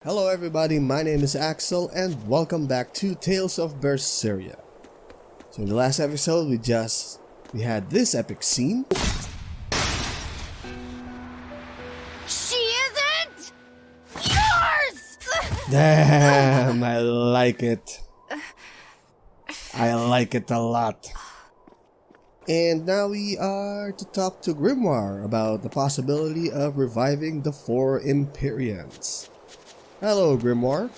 Hello everybody, my name is Axel and welcome back to Tales of Berseria. So in the last episode we had this epic scene. She isn't yours! Damn, I like it. I like it a lot. And now we are to talk to Grimoire about the possibility of reviving the 4 Empyreans. Hello, Grimoire.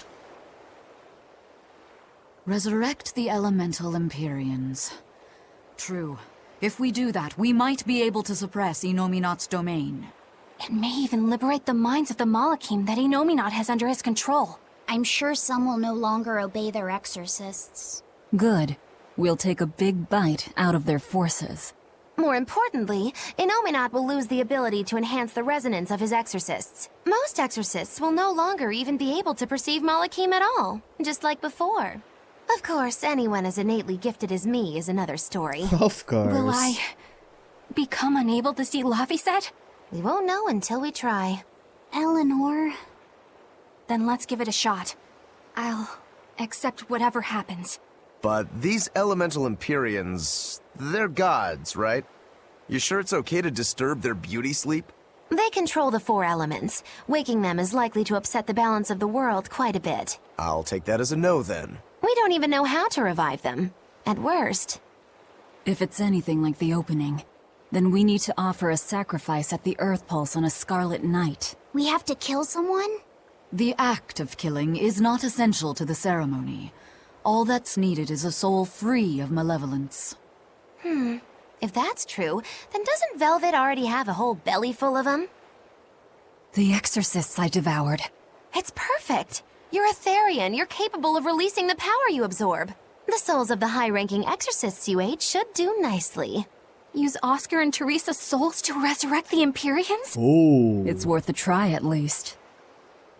Resurrect the elemental Empyreans. True. If we do that, we might be able to suppress Innominat's domain. It may even liberate the minds of the Malachim that Innominat has under his control. I'm sure some will no longer obey their exorcists. Good. We'll take a big bite out of their forces. More importantly, Innominat will lose the ability to enhance the resonance of his exorcists. Most exorcists will no longer even be able to perceive Malachim at all, just like before. Of course, anyone as innately gifted as me is another story. Of course. Will I become unable to see Laphicet? We won't know until we try. Eleanor... Then let's give it a shot. I'll accept whatever happens. But these elemental Empyreans, they're gods, right? You sure it's okay to disturb their beauty sleep? They control the 4 elements. Waking them is likely to upset the balance of the world quite a bit. I'll take that as a no then. We don't even know how to revive them. At worst. If it's anything like the opening, then we need to offer a sacrifice at the Earth Pulse on a scarlet night. We have to kill someone? The act of killing is not essential to the ceremony. All that's needed is a soul free of malevolence. If that's true, then doesn't Velvet already have a whole belly full of them? The exorcists I devoured. It's perfect. You're a Therian. You're capable of releasing the power you absorb. The souls of the high-ranking exorcists you ate should do nicely. Use Oscar and Teresa's souls to resurrect the Empyreans? Oh. It's worth a try at least.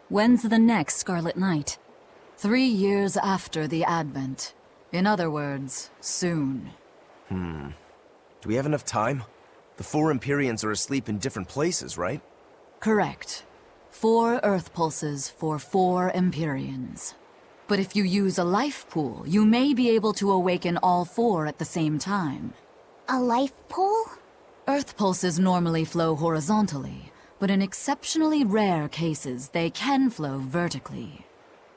When's the next Scarlet Night? 3 years after the Advent. In other words, soon. Do we have enough time? The 4 Empyreans are asleep in different places, right? Correct. 4 Earth Pulses for 4 Empyreans. But if you use a life pool, you may be able to awaken all 4 at the same time. A life pool? Earth Pulses normally flow horizontally, but in exceptionally rare cases, they can flow vertically.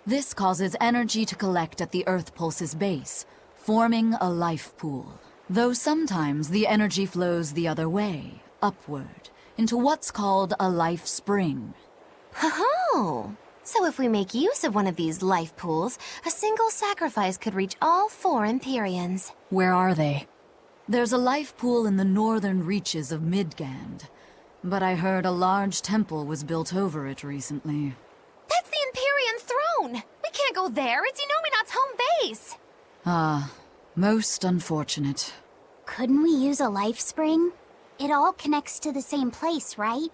This causes energy to collect at the Earth Pulse's base, forming a life pool. Though sometimes the energy flows the other way, upward, into what's called a life spring. Oh! So if we make use of one of these life pools, a single sacrifice could reach all 4 Empyreans. Where are they? There's a life pool in the northern reaches of Midgand, but I heard a large temple was built over it recently. That's the Empyrean throne! We can't go there, it's Innominat's home base! Most unfortunate. Couldn't we use a life spring? It all connects to the same place, right?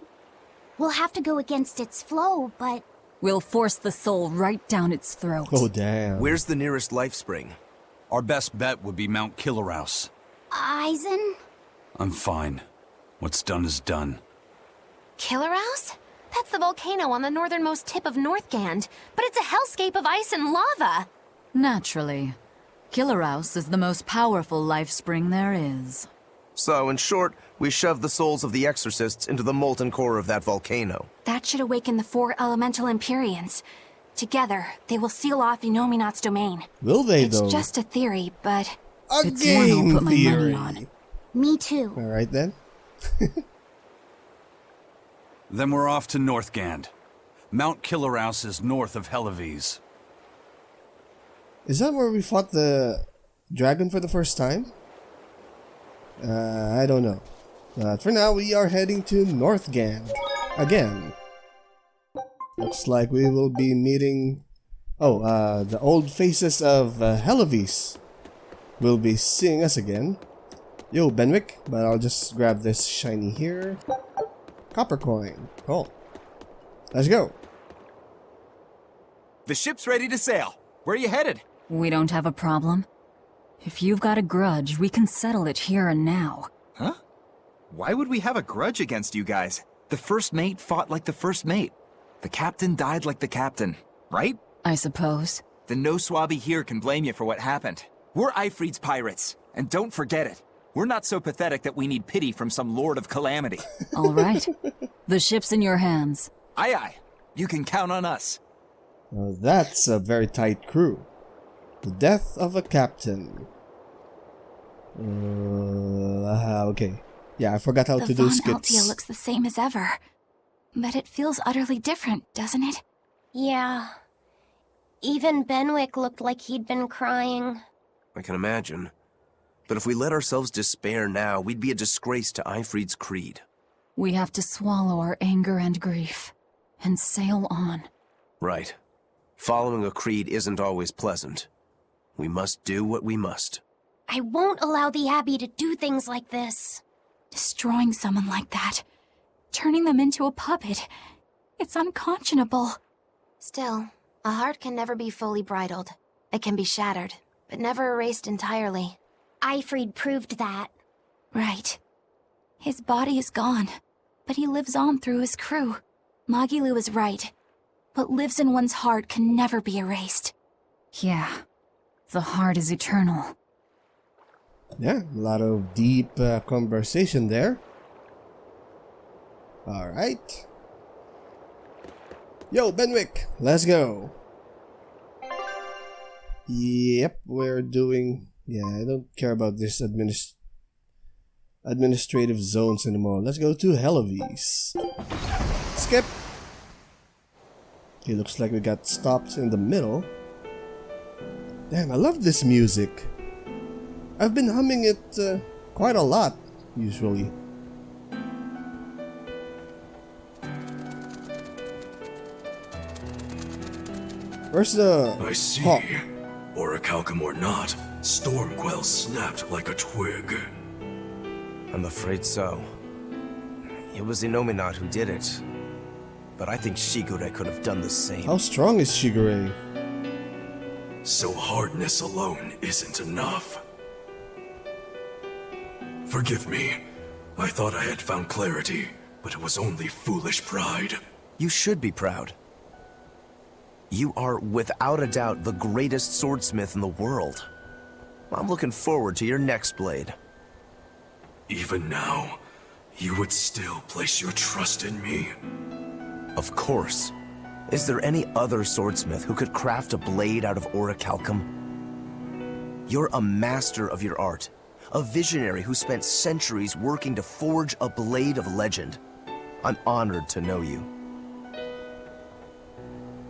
We'll have to go against its flow, but... We'll force the soul right down its throat. Oh damn. Where's the nearest life spring? Our best bet would be Mount Killerhouse. Eisen? I'm fine. What's done is done. Killerhouse? That's the volcano on the northernmost tip of Northgand, but it's a hellscape of ice and lava! Naturally. Killerhouse is the most powerful life spring there is. So, in short, we shove the souls of the exorcists into the molten core of that volcano. That should awaken the 4 elemental Empyreans. Together, they will seal off Innominat's domain. Will they It's though? just a theory, but... A It's one I'll game put my theory. money on. Me too. Alright then. Then we're off to Northgand. Mount Killerhouse is north of Helives. Is that where we fought the dragon for the first time? I don't know. But for now, we are heading to Northgand again. Looks like we will be meeting... the old faces of Helives will be seeing us again. Yo, Benwick, but I'll just grab this shiny here. Copper coin. Cool. Let's go. The ship's ready to sail. Where are you headed? We don't have a problem. If you've got a grudge, we can settle it here and now. Huh? Why would we have a grudge against you guys? The first mate fought like the first mate. The captain died like the captain, right? I suppose. Then no swabby here can blame you for what happened. We're Ifrit's pirates, and don't forget it. We're not so pathetic that we need pity from some lord of calamity. All right. The ship's in your hands. Aye aye, you can count on us. Now that's a very tight crew. The death of a captain. Okay. Yeah, I forgot how to do skits. The looks the same as ever. But it feels utterly different, doesn't it? Yeah. Even Benwick looked like he'd been crying. I can imagine. But if we let ourselves despair now, we'd be a disgrace to Ifrit's creed. We have to swallow our anger and grief, and sail on. Right. Following a creed isn't always pleasant. We must do what we must. I won't allow the Abbey to do things like this. Destroying someone like that. Turning them into a puppet. It's unconscionable. Still, a heart can never be fully bridled. It can be shattered, but never erased entirely. Ifrit proved that. Right. His body is gone, but he lives on through his crew. Magilu is right. What lives in one's heart can never be erased. Yeah. The heart is eternal. Yeah, a lot of deep conversation there. Alright. Yo, Benwick, let's go. Yep, we're doing... Yeah, I don't care about this administrative zones anymore. Let's go to Helivis. Skip. It looks like we got stopped in the middle. Damn, I love this music. I've been humming it quite a lot, usually. Where's the I see. hawk? Orichalcum or not, Stormquell snapped like a twig. I'm afraid so. It was Innominat who did it. But I think Shigure could have done the same. How strong is Shigure? So hardness alone isn't enough. Forgive me. I thought I had found clarity, but it was only foolish pride. You should be proud. You are, without a doubt, the greatest swordsmith in the world. I'm looking forward to your next blade. Even now, you would still place your trust in me. Of course. Is there any other swordsmith who could craft a blade out of orichalcum? You're a master of your art. A visionary who spent centuries working to forge a blade of legend. I'm honored to know you.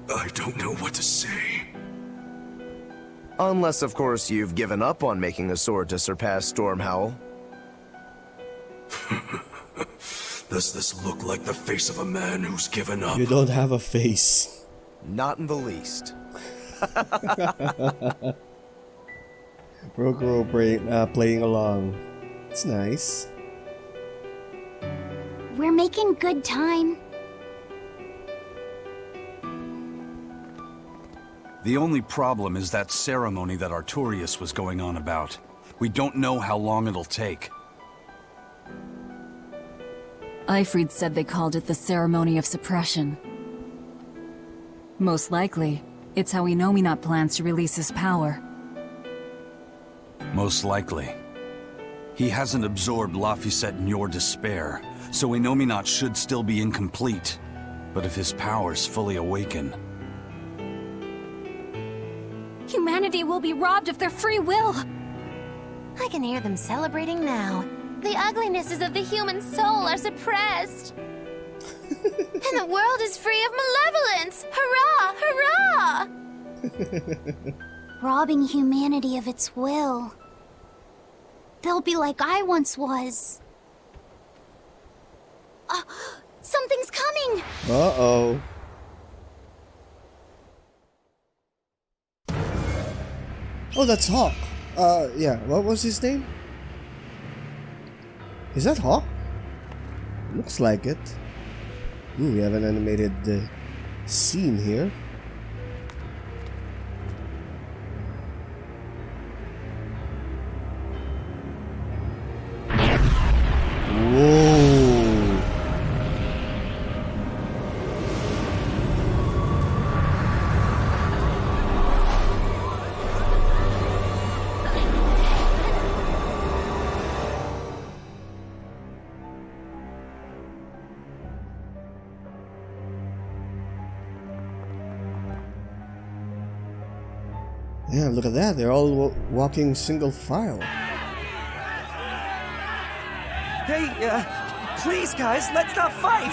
I don't know what to say. Unless, of course, you've given up on making a sword to surpass Stormhowl. Does this look like the face of a man who's given up? You don't have a face. Not in the least. Rokuro playing along. It's nice. We're making good time. The only problem is that ceremony that Artorius was going on about. We don't know how long it'll take. Ifrit said they called it the Ceremony of Suppression. Most likely, it's how Innominat plans to release his power. Most likely. He hasn't absorbed Laphicet in your despair, so Innominat should still be incomplete. But if his powers fully awaken... Humanity will be robbed of their free will. I can hear them celebrating now. The uglinesses of the human soul are suppressed. And the world is free of malevolence! Hurrah! Hurrah! Robbing humanity of its will. They'll be like I once was. Something's coming! Uh-oh. Oh, that's Hawk. Yeah, what was his name? Is that Hawk? Looks like it. Ooh, we have an animated scene here. Whoa! Yeah, look at that. They're all walking single file. Hey, please, guys, let's not fight!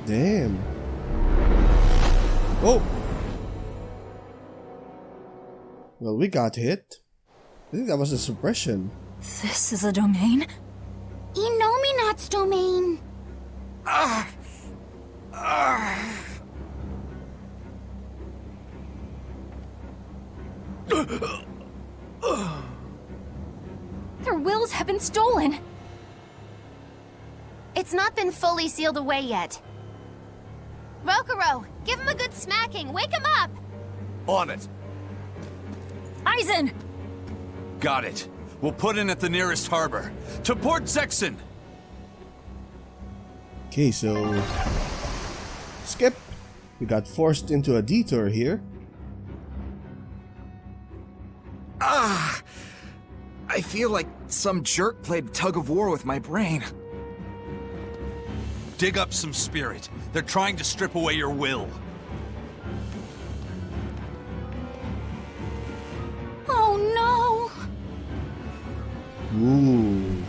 Damn. Oh! Well, we got hit. I think that was a suppression. This is a domain? Innominat's domain. Their wills have been stolen. It's not been fully sealed away yet. Rokuro, give him a good smacking. Wake him up! On it. Aizen! Got it. We'll put in at the nearest harbor. To Port Zexen! Okay, so... Skip! We got forced into a detour here. I feel like some jerk played tug of war with my brain. Dig up some spirit. They're trying to strip away your will. Oh no! Ooh.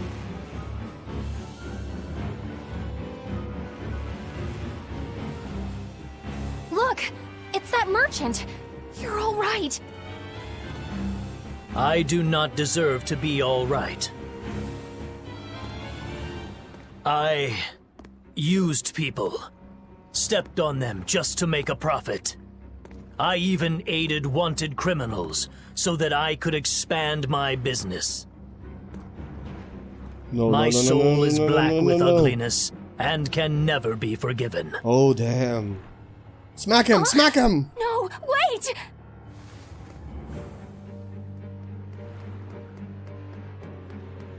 Look! It's that merchant! You're all right! I do not deserve to be all right. I used people, stepped on them just to make a profit. I even aided wanted criminals so that I could expand my business. My soul is black with ugliness and can never be forgiven. Oh, damn. Smack him! Smack him! No, wait!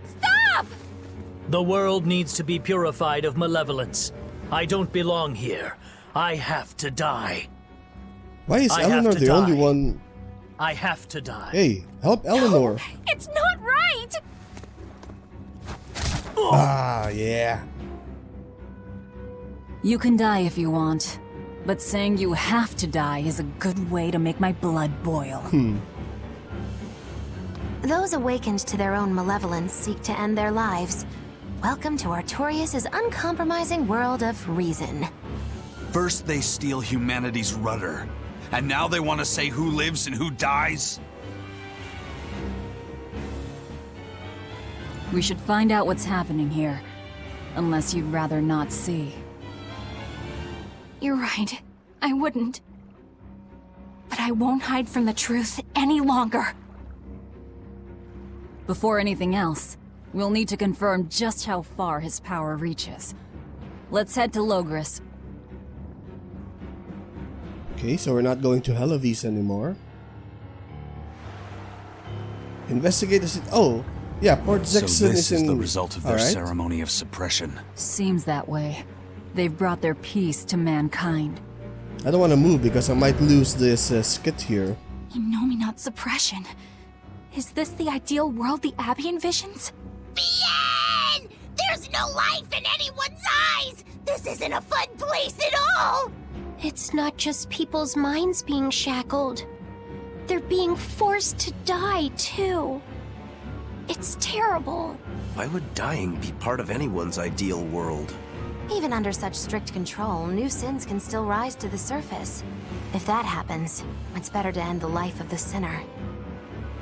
Stop! The world needs to be purified of malevolence. I don't belong here. I have to die. Why is I have Eleanor to the only die. one... I have to die. Hey, help Eleanor. It's not right! Ah, yeah. You can die if you want, but saying you have to die is a good way to make my blood boil. Those awakened to their own malevolence seek to end their lives. Welcome to Artorius' uncompromising world of reason. First they steal humanity's rudder, and now they want to say who lives and who dies? We should find out what's happening here, unless you'd rather not see. You're right. I wouldn't. But I won't hide from the truth any longer. Before anything else, we'll need to confirm just how far his power reaches. Let's head to Logris. Okay, so we're not going to Helavis anymore. Investigate the city. Oh, yeah, Port Zexen So this is in... is the result of their Alright. ceremony of suppression. Seems that way. They've brought their peace to mankind. I don't want to move because I might lose this skit here. Innominat suppression. Is this the ideal world the Abbey envisions? Bien! There's no life in anyone's eyes! This isn't a fun place at all! It's not just people's minds being shackled. They're being forced to die, too. It's terrible. Why would dying be part of anyone's ideal world? Even under such strict control, new sins can still rise to the surface. If that happens, it's better to end the life of the sinner.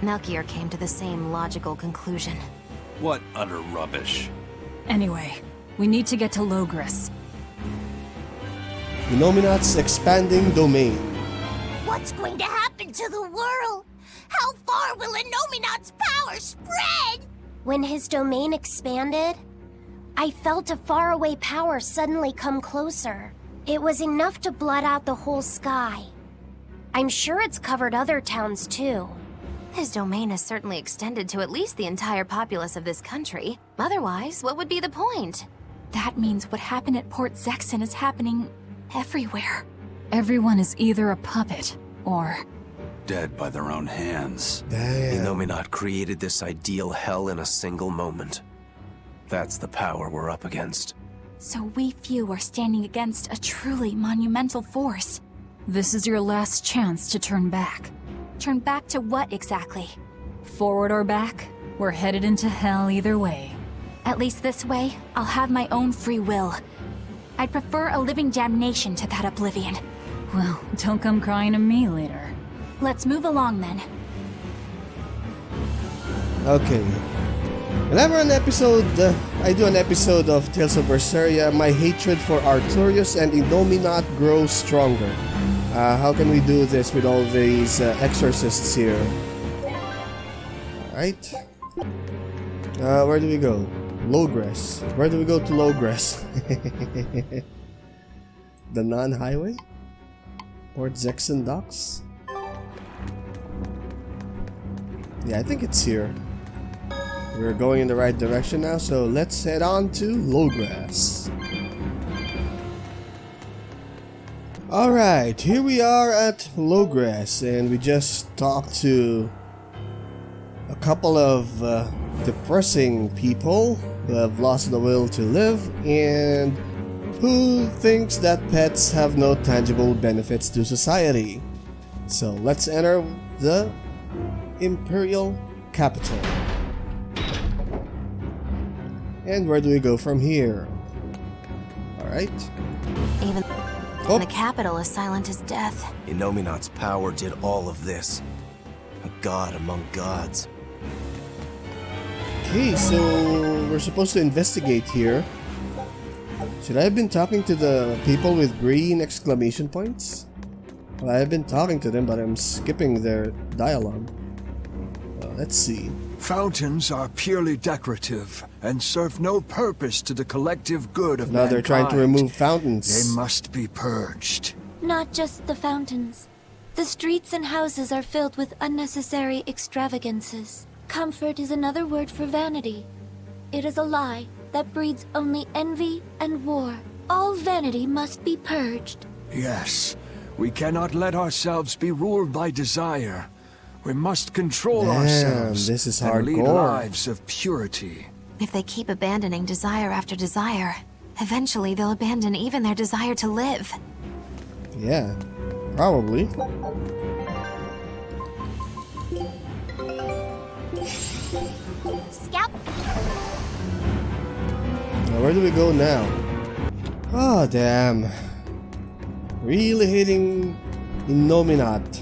Melchior came to the same logical conclusion. What utter rubbish. Anyway, we need to get to Logris. Innominat's expanding domain. What's going to happen to the world? How far will Innominat's power spread? When his domain expanded, I felt a faraway power suddenly come closer. It was enough to blot out the whole sky. I'm sure it's covered other towns too. His domain is certainly extended to at least the entire populace of this country. Otherwise, what would be the point? That means what happened at Port Zexen is happening everywhere. Everyone is either a puppet, or... dead by their own hands. Damn. Innominat created this ideal hell in a single moment. That's the power we're up against. So we few are standing against a truly monumental force. This is your last chance to turn back. Turn back to what exactly? Forward or back, we're headed into hell either way. At least this way, I'll have my own free will. I'd prefer a living damnation to that oblivion. Well, don't come crying to me later. Let's move along then. Okay. Whenever I do an episode of Tales of Berseria, my hatred for Artorius and Innominat grows stronger. How can we do this with all these exorcists here? Alright. Where do we go? Logress. Where do we go to Logress? The non-highway? Port Zexon Docks? Yeah, I think it's here. We're going in the right direction now, so let's head on to Logress. Alright, here we are at Logress, and we just talked to a couple of depressing people who have lost the will to live and who thinks that pets have no tangible benefits to society. So let's enter the Imperial capital. And where do we go from here? Alright. Even the capital is silent as death. Innominat's power did all of this. A god among gods. Okay, so we're supposed to investigate here. Should I have been talking to the people with green exclamation points? Well, I have been talking to them, but I'm skipping their dialogue. Let's see. Fountains are purely decorative and serve no purpose to the collective good of Now they're trying to remove fountains. They must be purged. Not just the fountains. The streets and houses are filled with unnecessary extravagances. Comfort is another word for vanity. It is a lie that breeds only envy and war. All vanity must be purged. Yes, we cannot let ourselves be ruled by desire. We must control ourselves this is and lead hardcore. lives of purity. If they keep abandoning desire after desire, eventually they'll abandon even their desire to live. Yeah, probably. Scout! Now, where do we go now? Oh, damn. Really hating Innominat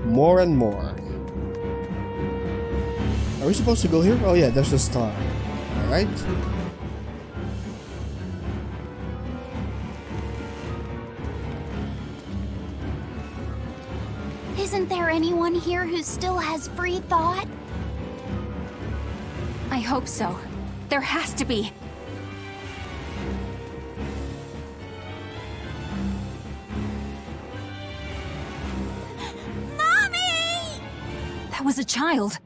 more and more. Are we supposed to go here? Oh yeah, there's a star. Alright. Isn't there anyone here who still has free thought? I hope so. There has to be. Mommy! That was a child.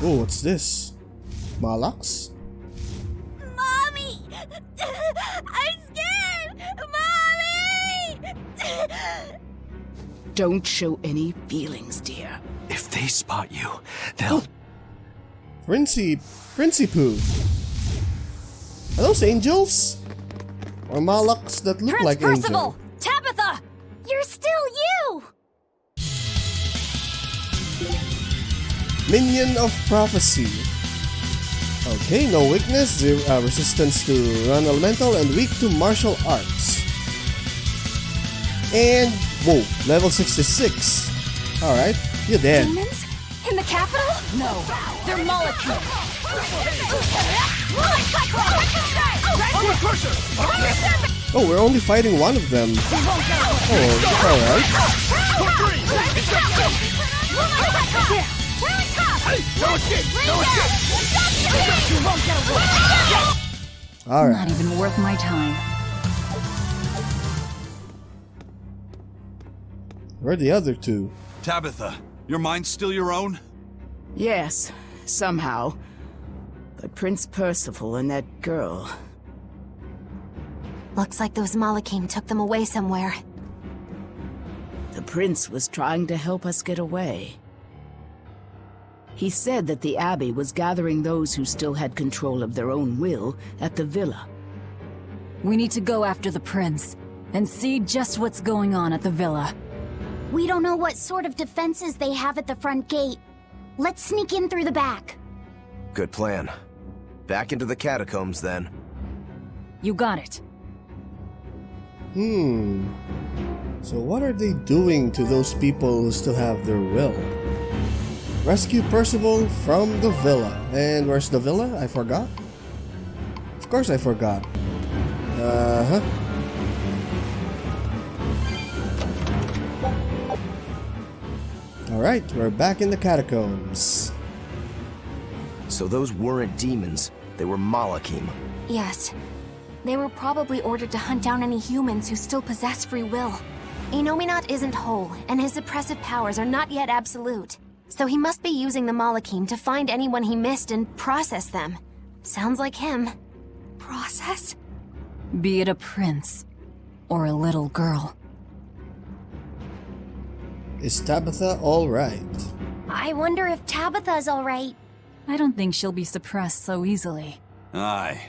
Oh, what's this? Malax? Mommy! I'm scared! Mommy! Don't show any feelings, dear. If they spot you, they'll... Princey Poo. Are those angels? Or Malax that look Prince like Percival! angels? Tabitha! You're still you! Minion of Prophecy. Okay, no weakness, zero, resistance to run elemental, and weak to martial arts. And, whoa, level 66. Alright, you're dead. Demons? In the capital? No, they're molecules. Oh, we're only fighting one of them. Oh, alright. Alright. Not even worth my time. Where are the other two? Tabitha, your mind's still your own? Yes, somehow. But Prince Percival and that girl... Looks like those Malachim took them away somewhere. The prince was trying to help us get away. He said that the Abbey was gathering those who still had control of their own will at the villa. We need to go after the prince and see just what's going on at the villa. We don't know what sort of defenses they have at the front gate. Let's sneak in through the back. Good plan. Back into the catacombs, then. You got it. So what are they doing to those people who still have their will? Rescue Percival from the villa. And where's the villa? I forgot. Of course I forgot. Alright, we're back in the catacombs. So those weren't demons. They were Malachim. Yes. They were probably ordered to hunt down any humans who still possess free will. Innominat isn't whole, and his suppressive powers are not yet absolute. So he must be using the Malachim to find anyone he missed and process them. Sounds like him. Process? Be it a prince or a little girl. Is Tabitha alright? I wonder if Tabitha's alright. I don't think she'll be suppressed so easily. Aye.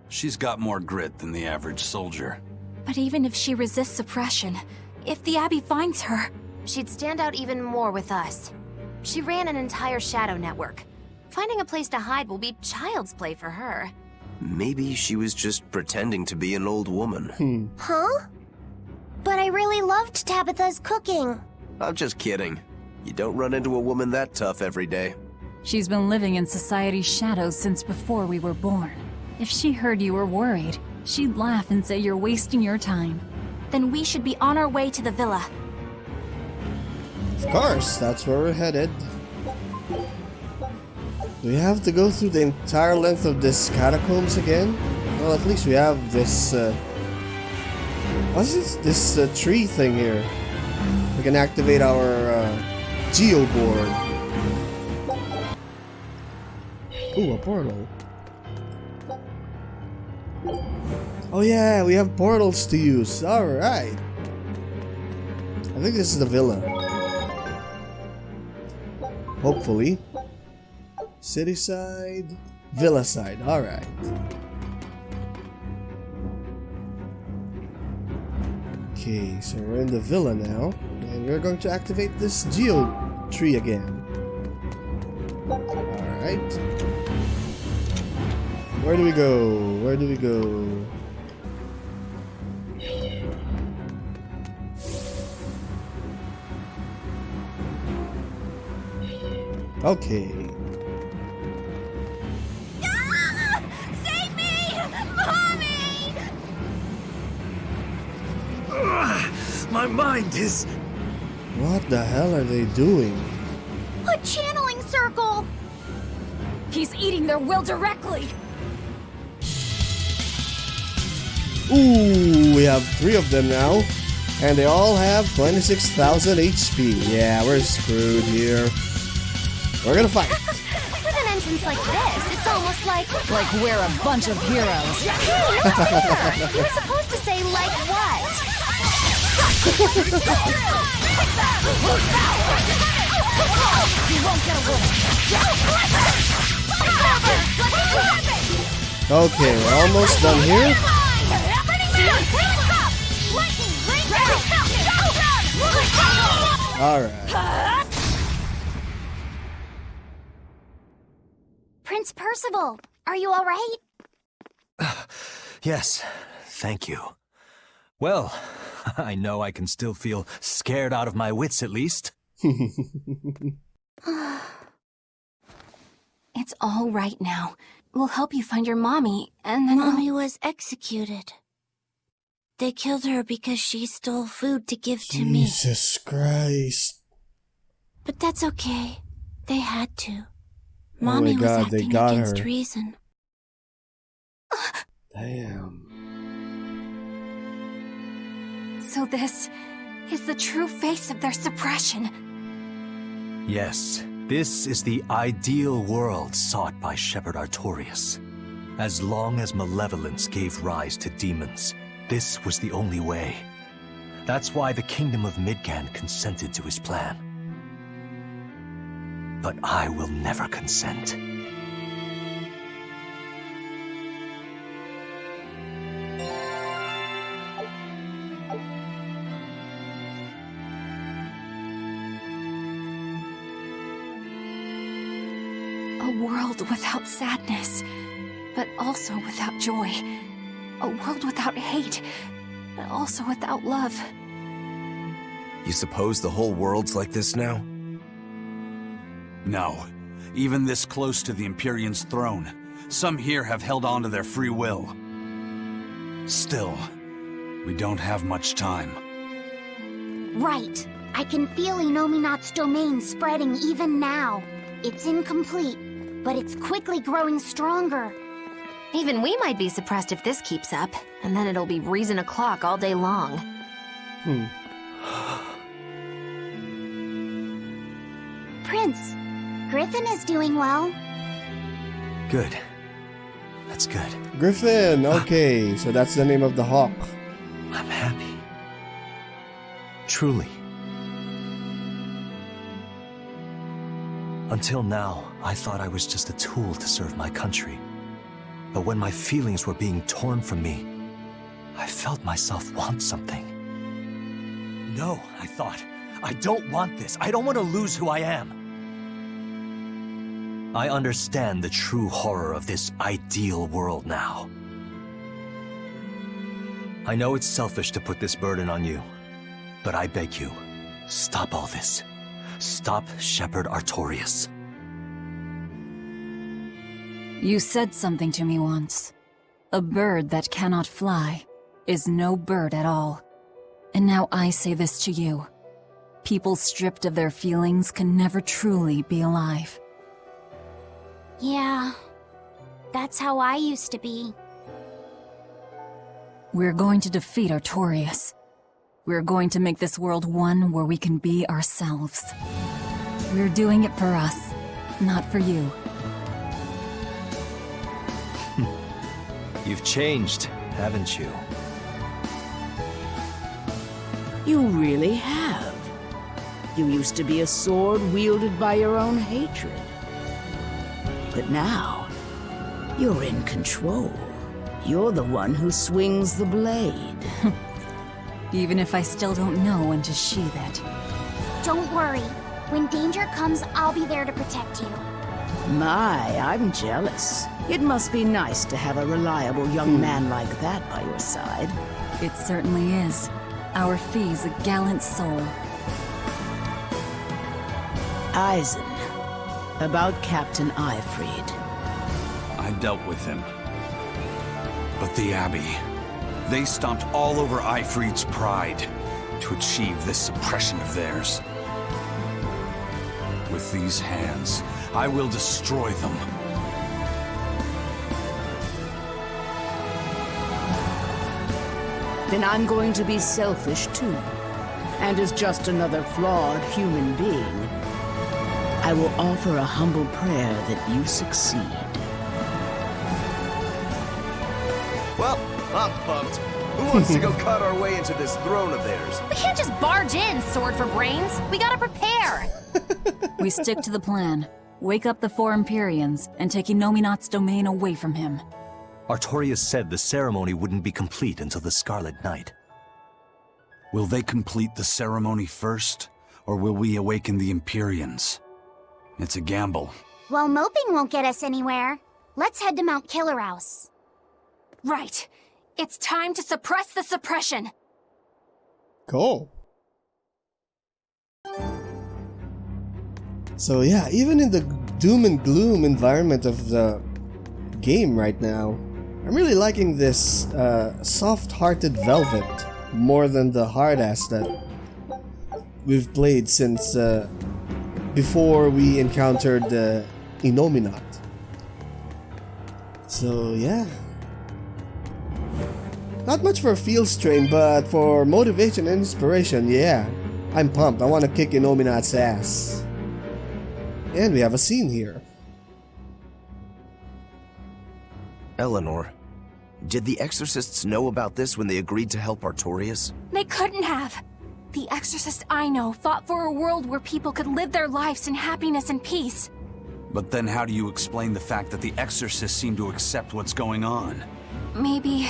She's got more grit than the average soldier. But even if she resists suppression, if the Abbey finds her... She'd stand out even more with us. She ran an entire shadow network. Finding a place to hide will be child's play for her. Maybe she was just pretending to be an old woman. Huh? But I really loved Tabitha's cooking. I'm just kidding. You don't run into a woman that tough every day. She's been living in society's shadows since before we were born. If she heard you were worried, she'd laugh and say you're wasting your time. Then we should be on our way to the villa. Of course, that's where we're headed. Do we have to go through the entire length of this catacombs again? Well, at least we have this, what's this tree thing here? We can activate our, geo board. Ooh, a portal. Oh yeah, we have portals to use. Alright. I think this is the villa. Hopefully. City side, villa side. Alright. Okay, so we're in the villa now. And we're going to activate this geo tree again. Alright. Where do we go? Where do we go? Okay. Ah! Save me! Mommy! My mind is... What the hell are they doing? A channeling circle! He's eating their will directly! Ooh, we have 3 of them now. And they all have 26,000 HP. Yeah, we're screwed here. We're gonna fight. With an entrance like this, it's almost like... Like we're a bunch of heroes. Hey, no fair! You were supposed to say, like what? You won't get away. Okay, we're almost done here. Alright. Prince Percival, are you alright? Yes, thank you. Well, I know I can still feel scared out of my wits at least. It's all right now. We'll help you find your mommy, and then Mommy was executed. They killed her because she stole food to give to me. Jesus Christ. But that's okay. They had to. Oh my Mommy was God, they acting got against her. reason. Damn. So this is the true face of their suppression. Yes, this is the ideal world sought by Shepherd Artorius. As long as malevolence gave rise to demons, this was the only way. That's why the Kingdom of Midgand consented to his plan. But I will never consent. A world without sadness, but also without joy. A world without hate, but also without love. You suppose the whole world's like this now? No. Even this close to the Empyrean's throne, some here have held on to their free will. Still, we don't have much time. Right. I can feel Innominat's domain spreading even now. It's incomplete, but it's quickly growing stronger. Even we might be suppressed if this keeps up, and then it'll be reason o'clock all day long. Prince, Griffin is doing well. Good. That's good. Griffin, okay, so that's the name of the hawk. I'm happy. Truly. Until now, I thought I was just a tool to serve my country. But when my feelings were being torn from me, I felt myself want something. No, I thought. I don't want this. I don't want to lose who I am. I understand the true horror of this ideal world now. I know it's selfish to put this burden on you, but I beg you, stop all this. Stop Shepherd Artorius. You said something to me once. A bird that cannot fly is no bird at all. And now I say this to you. People stripped of their feelings can never truly be alive. Yeah, that's how I used to be. We're going to defeat Artorius. We're going to make this world one where we can be ourselves. We're doing it for us, not for you. You've changed, haven't you? You really have. You used to be a sword wielded by your own hatred. But now, you're in control. You're the one who swings the blade. Even if I still don't know when to sheath it. Don't worry. When danger comes, I'll be there to protect you. My, I'm jealous. It must be nice to have a reliable young man like that by your side. It certainly is. Our fee's a gallant soul. Eisen, about Captain Eifried. I dealt with him. But the Abbey, they stomped all over Eifried's pride to achieve this suppression of theirs. With these hands, I will destroy them. Then I'm going to be selfish too. And as just another flawed human being, I will offer a humble prayer that you succeed. Well, I'm pumped. Who wants to go cut our way into this throne of theirs? We can't just barge in, sword for brains. We gotta prepare. We stick to the plan. Wake up the four Empyreans and take Innominat's domain away from him. Artorius said the ceremony wouldn't be complete until the Scarlet Night. Will they complete the ceremony first, or will we awaken the Empyreans? It's a gamble. Well, moping won't get us anywhere. Let's head to Mount Killerhouse. Right. It's time to suppress the suppression. Cool. So yeah, even in the doom and gloom environment of the game right now, I'm really liking this soft-hearted Velvet more than the hard-ass that we've played since before we encountered Innominat. So yeah. Not much for feel strain, but for motivation and inspiration, yeah. I'm pumped. I want to kick Innominat's ass. And we have a scene here. Eleanor, Did the exorcists know about this when they agreed to help Artorius? They couldn't have. The exorcists I know fought for a world where people could live their lives in happiness and peace. But then how do you explain the fact that the exorcists seem to accept what's going on? Maybe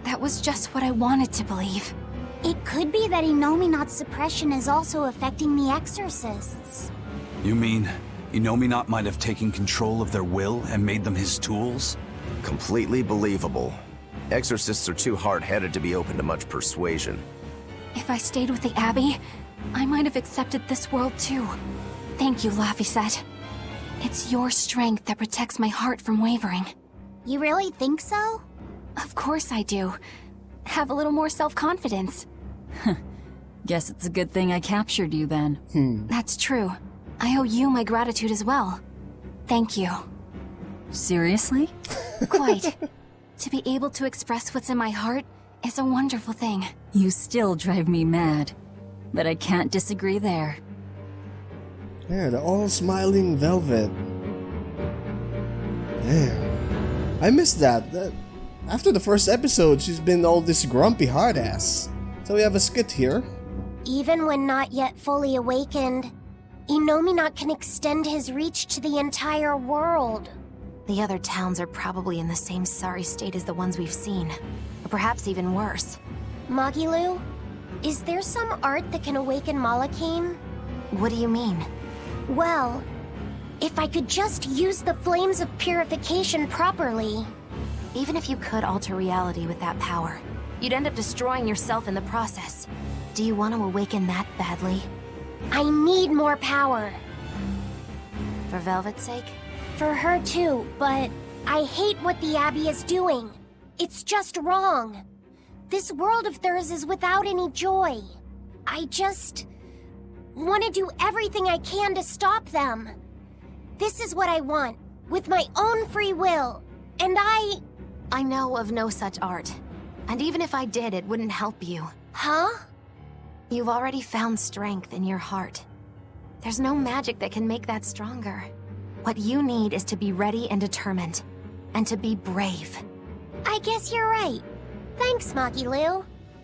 that was just what I wanted to believe. It could be that Innominat's suppression is also affecting the exorcists. You mean Innominat might have taken control of their will and made them his tools? Completely believable. Exorcists are too hard-headed to be open to much persuasion. If I stayed with the Abbey, I might have accepted this world too. Thank you, Laphicet. It's your strength that protects my heart from wavering. You really think so? Of course I do. Have a little more self-confidence. Guess it's a good thing I captured you then. That's true. I owe you my gratitude as well. Thank you. Seriously? Quite. To be able to express what's in my heart is a wonderful thing. You still drive me mad, but I can't disagree there. Yeah, the all-smiling Velvet. Damn. I missed that. After the first episode, she's been all this grumpy hard-ass. So we have a skit here. Even when not yet fully awakened, Innominat can extend his reach to the entire world. The other towns are probably in the same sorry state as the ones we've seen. Or perhaps even worse. Magilu, is there some art that can awaken Malachim? What do you mean? Well, if I could just use the flames of purification properly. Even if you could alter reality with that power, you'd end up destroying yourself in the process. Do you want to awaken that badly? I need more power. For Velvet's sake? For her too, but I hate what the Abbey is doing. It's just wrong. This world of theirs is without any joy. I just want to do everything I can to stop them. This is what I want, with my own free will, and I know of no such art. And even if I did, it wouldn't help you. Huh? You've already found strength in your heart. There's no magic that can make that stronger. What you need is to be ready and determined. And to be brave. I guess you're right. Thanks, Magilu.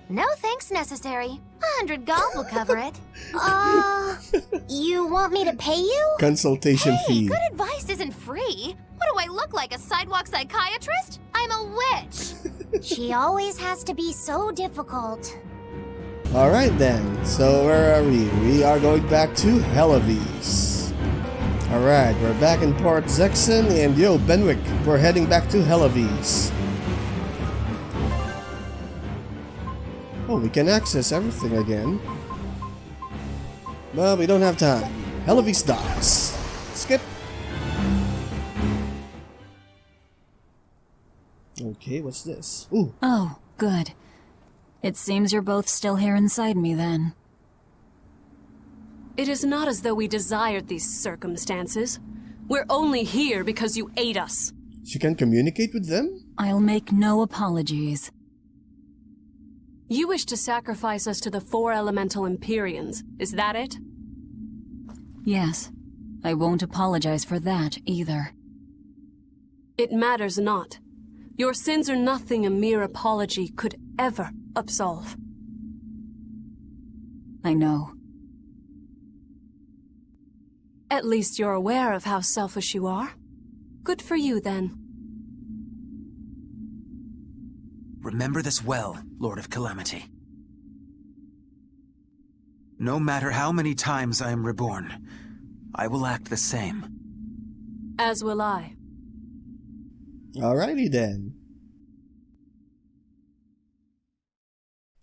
No thanks necessary. 100 gold will cover it. You want me to pay you? Consultation fee. Good advice isn't free. What do I look like, a sidewalk psychiatrist? I'm a witch. She always has to be so difficult. Alright then, so where are we? We are going back to Helavis. Alright, we're back in Port Zexen, and yo, Benwick, we're heading back to Helavis. Oh, we can access everything again. But we don't have time. Helavis docks. Skip. Okay, what's this? Ooh. Oh, good. It seems you're both still here inside me then. It is not as though we desired these circumstances. We're only here because you ate us. She can communicate with them? I'll make no apologies. You wish to sacrifice us to the 4 elemental Empyreans, is that it? Yes. I won't apologize for that either. It matters not. Your sins are nothing a mere apology could ever absolve. I know. At least you're aware of how selfish you are. Good for you, then. Remember this well, Lord of Calamity. No matter how many times I am reborn, I will act the same. As will I. Alrighty then.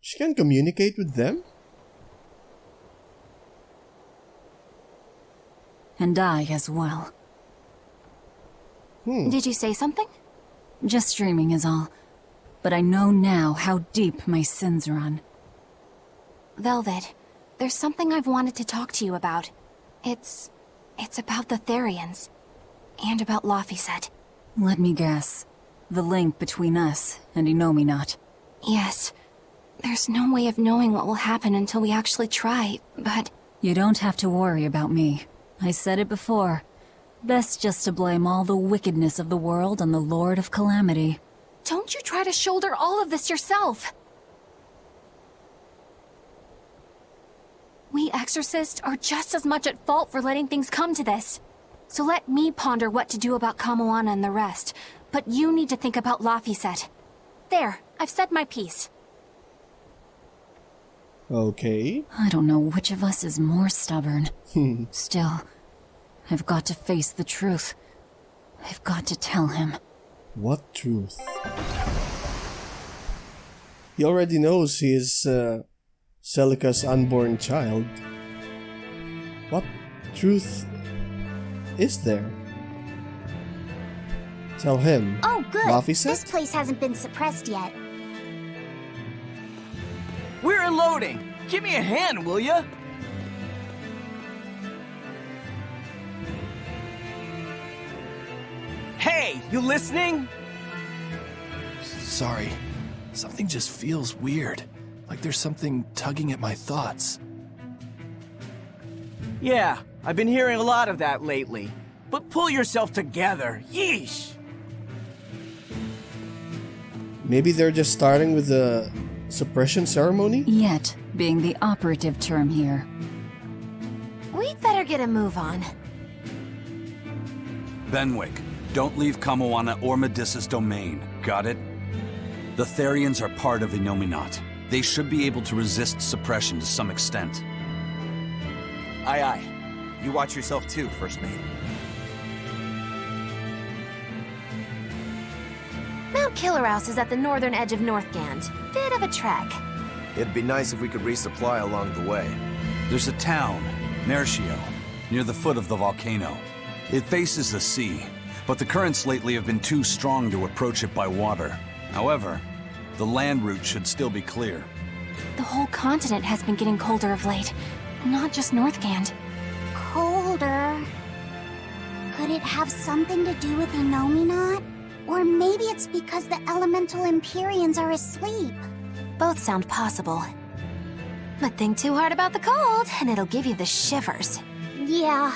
She can communicate with them? And I as well. Did you say something? Just dreaming is all. But I know now how deep my sins run. Velvet, there's something I've wanted to talk to you about. It's about the Therians. And about Laphicet. Let me guess. The link between us and Innominat. Yes. There's no way of knowing what will happen until we actually try, but... You don't have to worry about me. I said it before. Best just to blame all the wickedness of the world on the Lord of Calamity. Don't you try to shoulder all of this yourself. We exorcists are just as much at fault for letting things come to this. So let me ponder what to do about Kamoana and the rest. But you need to think about Laphicet. There, I've said my piece. Okay. I don't know which of us is more stubborn. Still, I've got to face the truth. I've got to tell him. What truth? He already knows he is Celica's unborn child. What truth is there? Tell him. Oh, good. Laphicet? This place hasn't been suppressed yet. We're unloading. Give me a hand, will ya? Hey, you listening? Sorry. Something just feels weird. Like there's something tugging at my thoughts. Yeah, I've been hearing a lot of that lately. But pull yourself together. Yeesh! Maybe they're just starting with the suppression ceremony? Yet, being the operative term here. We'd better get a move on. Benwick, don't leave Kamoana or Medissa's domain. Got it? The Therians are part of Innominat. They should be able to resist suppression to some extent. Aye aye. You watch yourself too, First Mate. Mount Killerhouse is at the northern edge of Northgand. Bit of a trek. It'd be nice if we could resupply along the way. There's a town, Mercio, near the foot of the volcano. It faces the sea, but the currents lately have been too strong to approach it by water. However, the land route should still be clear. The whole continent has been getting colder of late. Not just Northgand. Colder. Could it have something to do with Innominat? Or maybe it's because the elemental Empyreans are asleep. Both sound possible. But think too hard about the cold, and it'll give you the shivers. Yeah,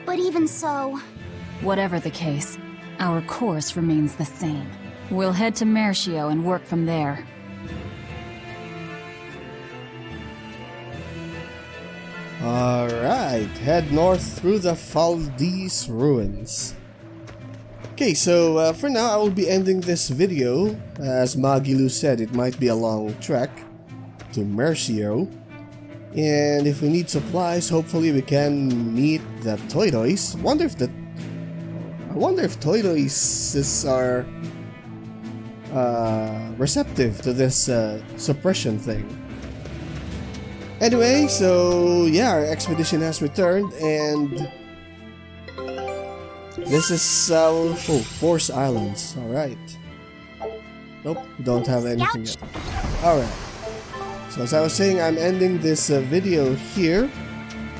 but even so... Whatever the case, our course remains the same. We'll head to Mercio and work from there. Alright, head north through the Faldi's ruins. Okay, so for now I will be ending this video. As Magilu said, it might be a long trek to Mercio. And if we need supplies, hopefully we can meet the Toidois. I wonder if Toidois are receptive to this suppression thing. Anyway, so yeah, our expedition has returned, and this is Force Islands. Alright. Nope, we don't have anything yet. Alright. So as I was saying, I'm ending this video here,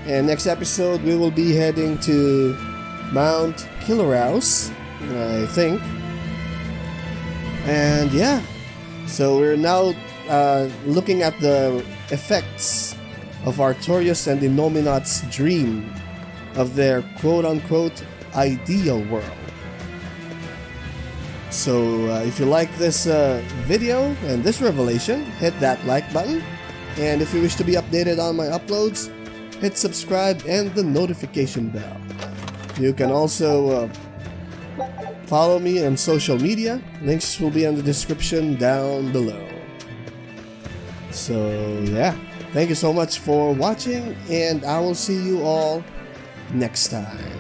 and next episode we will be heading to Mount Killerhouse, I think. And yeah, so we're now looking at the effects of Artorius and Innominat's dream of their quote-unquote ideal world. So if you like this video and this revelation, hit that like button, and if you wish to be updated on my uploads, hit subscribe and the notification bell. You can also follow me on social media. Links will be in the description down below. So yeah, thank you so much for watching, and I will see you all next time.